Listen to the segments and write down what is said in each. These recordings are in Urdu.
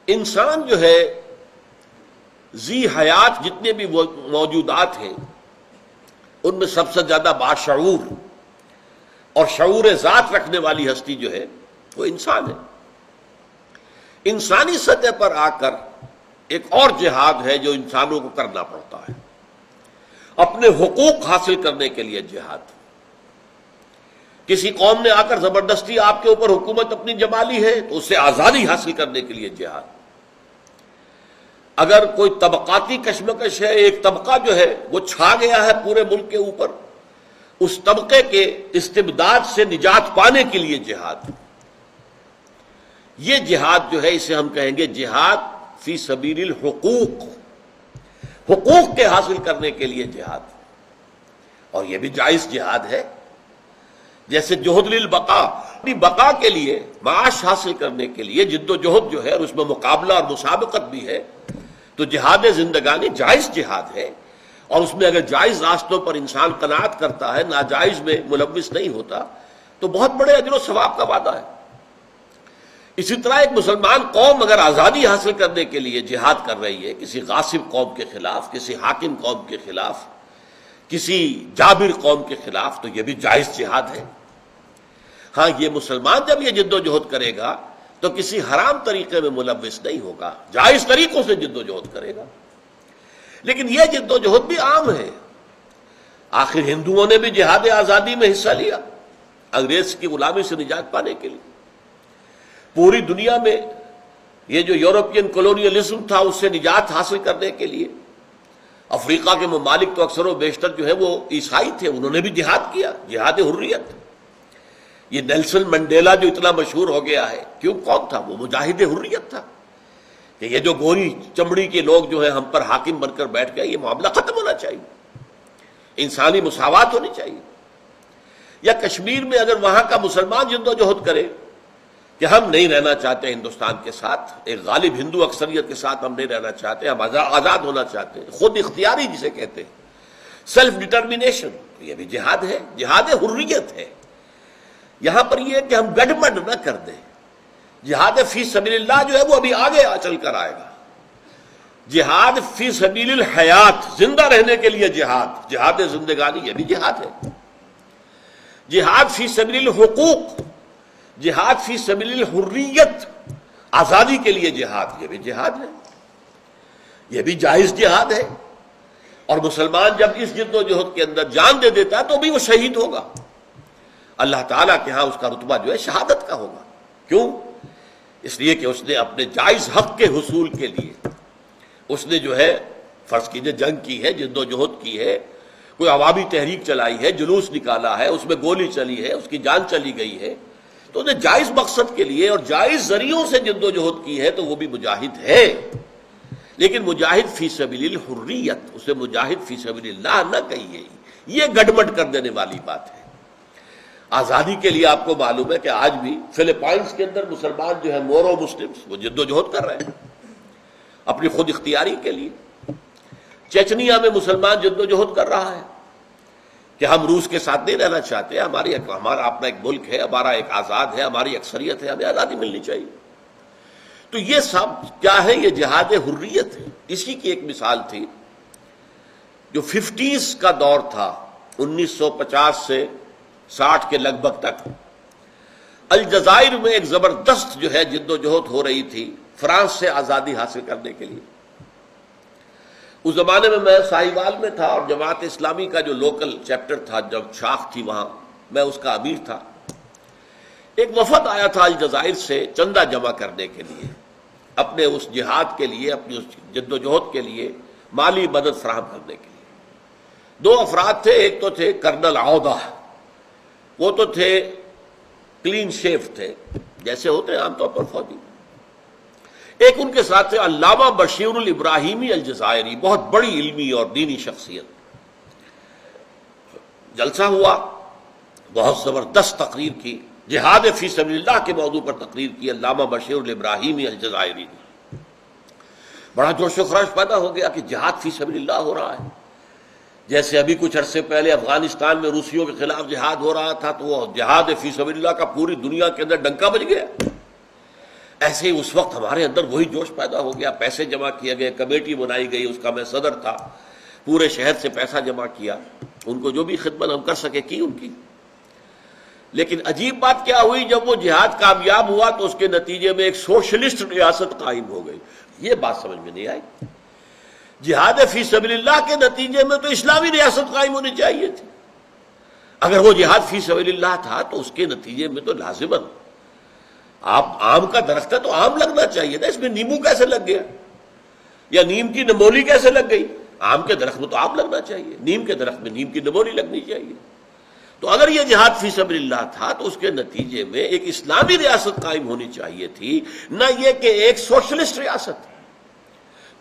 انسان جو ہے ذی حیات جتنے بھی موجودات ہیں ان میں سب سے زیادہ باشعور اور شعور ذات رکھنے والی ہستی جو ہے وہ انسان ہے. انسانی سطح پر آ کر ایک اور جہاد ہے جو انسانوں کو کرنا پڑتا ہے، اپنے حقوق حاصل کرنے کے لیے جہاد. کسی قوم نے آ کر زبردستی آپ کے اوپر حکومت اپنی جما لی ہے تو اس سے آزادی حاصل کرنے کے لیے جہاد. اگر کوئی طبقاتی کشمکش ہے، ایک طبقہ جو ہے وہ چھا گیا ہے پورے ملک کے اوپر، اس طبقے کے استبداد سے نجات پانے کے لیے جہاد. یہ جہاد جو ہے اسے ہم کہیں گے جہاد فی سبیل الحقوق، حقوق کے حاصل کرنے کے لیے جہاد. اور یہ بھی جائز جہاد ہے، جیسے جہد للبقاء، اپنی بقا کے لیے، معاش حاصل کرنے کے لیے جد و جہد جو ہے اور اس میں مقابلہ اور مسابقت بھی ہے، تو جہاد زندگانی جائز جہاد ہے. اور اس میں اگر جائز راستوں پر انسان قناعت کرتا ہے، ناجائز میں ملوث نہیں ہوتا، تو بہت بڑے اجر و ثواب کا وعدہ ہے. اسی طرح ایک مسلمان قوم اگر آزادی حاصل کرنے کے لیے جہاد کر رہی ہے کسی غاصب قوم کے خلاف، کسی حاکم قوم کے خلاف، کسی جابر قوم کے خلاف، تو یہ بھی جائز جہاد ہے. ہاں یہ مسلمان جب یہ جد و جہد کرے گا تو کسی حرام طریقے میں ملوث نہیں ہوگا، جائز طریقوں سے جد و جہد کرے گا. لیکن یہ جد و جہد بھی عام ہے. آخر ہندوؤں نے بھی جہاد آزادی میں حصہ لیا انگریز کی غلامی سے نجات پانے کے لیے. پوری دنیا میں یہ جو یورپین کولونیلزم تھا اس سے نجات حاصل کرنے کے لیے افریقہ کے ممالک تو اکثر و بیشتر جو ہے وہ عیسائی تھے، انہوں نے بھی جہاد کیا، جہاد حریت. یہ نیلسن منڈیلا جو اتنا مشہور ہو گیا ہے، کیوں؟ کون تھا وہ؟ مجاہد حریت تھا کہ یہ جو گوری چمڑی کے لوگ جو ہیں ہم پر حاکم بن کر بیٹھ گئے، یہ معاملہ ختم ہونا چاہیے، انسانی مساوات ہونی چاہیے. یا کشمیر میں اگر وہاں کا مسلمان جد و جہد کرے کہ ہم نہیں رہنا چاہتے ہندوستان کے ساتھ، ایک غالب ہندو اکثریت کے ساتھ ہم نہیں رہنا چاہتے، ہم آزاد ہونا چاہتے ہیں، خود اختیاری جسے کہتے ہیں، سیلف ڈٹرمینیشن، یہ بھی جہاد ہے، جہاد حریت ہے. یہاں پر یہ ہے کہ ہم گڈمڈ نہ کر دیں. جہاد فی سبیل اللہ جو ہے وہ ابھی آگے چل کر آئے گا. جہاد فی سبیل الحیات، زندہ رہنے کے لیے جہاد، جہاد زندگانی، یہ بھی جہاد ہے. جہاد فی سبیل الحقوق، جہاد فی سبیل الحریت، آزادی کے لیے جہاد، یہ بھی جہاد ہے، یہ بھی جائز جہاد ہے. اور مسلمان جب اس جد و جہد کے اندر جان دے دیتا ہے تو بھی وہ شہید ہوگا. اللہ تعالیٰ کے ہاں اس کا رتبہ جو ہے شہادت کا ہوگا. کیوں؟ اس لیے کہ اس نے اپنے جائز حق کے حصول کے لیے اس نے جو ہے فرض کیجئے جنگ کی ہے، جد و جہد کی ہے، کوئی عوامی تحریک چلائی ہے، جلوس نکالا ہے، اس میں گولی چلی ہے، اس کی جان چلی گئی ہے، تو انہیں جائز مقصد کے لیے اور جائز ذریعوں سے جد و جہد کی ہے تو وہ بھی مجاہد ہے. لیکن مجاہد فی سبیل الحریت، اسے مجاہد فی سبیل اللہ نہ کہیے، یہ گڈمڈ کر دینے والی بات ہے. آزادی کے لیے آپ کو معلوم ہے کہ آج بھی فلپائنس کے اندر مسلمان جو ہے مورو مسلمز وہ جد و جہد کر رہے ہیں اپنی خود اختیاری کے لیے. چیچنیا میں مسلمان جد و جہد کر رہا ہے کہ ہم روس کے ساتھ نہیں رہنا چاہتے، ہمارا اپنا ایک ملک ہے، ہمارا ایک آزاد ہے، ہماری اکثریت ہے، ہمیں آزادی ملنی چاہیے. تو یہ سب کیا ہے؟ یہ جہاد حریت ہے. اسی کی ایک مثال تھی جو 50s کا دور تھا، 1950 سے 60 کے لگ بھگ تک الجزائر میں ایک زبردست جو ہے جد و جہد ہو رہی تھی فرانس سے آزادی حاصل کرنے کے لیے. اس زمانے میں میں ساہیوال میں تھا اور جماعت اسلامی کا جو لوکل چیپٹر تھا، جب شاخ تھی وہاں میں اس کا امیر تھا. ایک وفد آیا تھا الجزائر سے چندہ جمع کرنے کے لیے، اپنے اس جہاد کے لیے، اپنی اس جد و جہد کے لیے مالی مدد فراہم کرنے کے لیے. 2 افراد تھے، ایک تو تھے کرنل عودہ، وہ تو تھے کلین شیف تھے جیسے ہوتے ہیں عام طور پر فوجی. ایک ان کے ساتھ تھے علامہ بشیر الابراہیمی الجزائری، بہت بڑی علمی اور دینی شخصیت. جلسہ ہوا، بہت زبردست تقریر کی، جہاد فی سبیل اللہ کے موضوع پر تقریر کی علامہ بشیر الابراہیمی الجزائری نے. بڑا جوش و خروش پیدا ہو گیا کہ جہاد فی سبیل اللہ ہو رہا ہے. جیسے ابھی کچھ عرصے پہلے افغانستان میں روسیوں کے خلاف جہاد ہو رہا تھا تو وہ جہاد فی سبیل اللہ کا پوری دنیا کے اندر ڈنکا بج گیا. ایسے ہی اس وقت ہمارے اندر وہی جوش پیدا ہو گیا، پیسے جمع کیے گئے، کمیٹی بنائی گئی، اس کا میں صدر تھا، پورے شہر سے پیسہ جمع کیا، ان کو جو بھی خدمت ہم کر سکے کی ان کی۔ لیکن عجیب بات کیا ہوئی، جب وہ جہاد کامیاب ہوا تو اس کے نتیجے میں ایک سوشلسٹ ریاست قائم ہو گئی۔ یہ بات سمجھ میں نہیں آئی۔ جہاد فی سبیل اللہ کے نتیجے میں تو اسلامی ریاست قائم ہونی چاہیے تھی۔ اگر وہ جہاد فی سبیل اللہ تھا تو اس کے نتیجے میں تو لازماً آپ آم کا درخت ہے تو آم لگنا چاہیے تھا، اس میں نیمبو کیسے لگ گیا، یا نیم کی نمولی کیسے لگ گئی؟ آم کے درخت میں تو آم لگنا چاہیے، نیم کے درخت میں نیم کی نمولی لگنی چاہیے۔ تو اگر یہ جہاد فی سبیل اللہ تھا تو اس کے نتیجے میں ایک اسلامی ریاست قائم ہونی چاہیے تھی، نہ یہ کہ ایک سوشلسٹ ریاست۔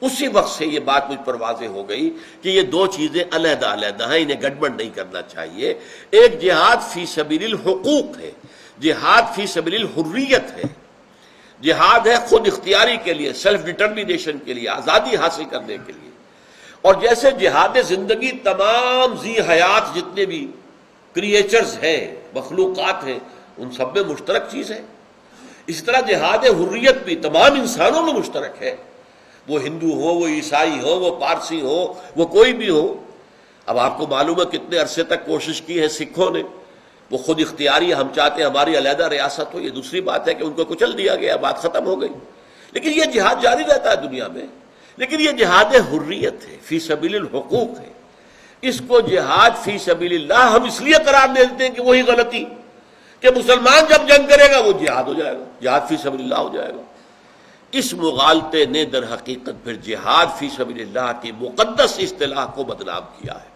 اسی وقت سے یہ بات مجھ پر واضح ہو گئی کہ یہ دو چیزیں علیحدہ علیحدہ ہیں، انہیں گڑبڑ نہیں کرنا چاہیے۔ ایک جہاد فی سبیل الحقوق ہے، جہاد فی سبیل الحریت ہے، جہاد ہے خود اختیاری کے لیے، سیلف ڈٹرمینیشن کے لیے، آزادی حاصل کرنے کے لیے۔ اور جیسے جہاد زندگی تمام ذی حیات جتنے بھی کریچرز ہیں، مخلوقات ہیں، ان سب میں مشترک چیز ہے، اسی طرح جہاد حریت بھی تمام انسانوں میں مشترک ہے، وہ ہندو ہو، وہ عیسائی ہو، وہ پارسی ہو، وہ کوئی بھی ہو۔ اب آپ کو معلوم ہے کتنے عرصے تک کوشش کی ہے سکھوں نے، وہ خود اختیاری، ہم چاہتے ہیں ہماری علیحدہ ریاست ہو، یہ دوسری بات ہے کہ ان کو کچل دیا گیا، بات ختم ہو گئی۔ لیکن یہ جہاد جاری رہتا ہے دنیا میں، لیکن یہ جہاد حریت ہے، فی سبیل الحقوق ہے۔ اس کو جہاد فی سبیل اللہ ہم اس لیے قرار دیتے ہیں کہ وہی غلطی کہ مسلمان جب جنگ کرے گا وہ جہاد ہو جائے گا، جہاد فی سبیل اللہ ہو جائے گا۔ اس مغالطے نے در حقیقت پھر جہاد فی سبیل اللہ کی مقدس اصطلاح کو بدنام کیا ہے۔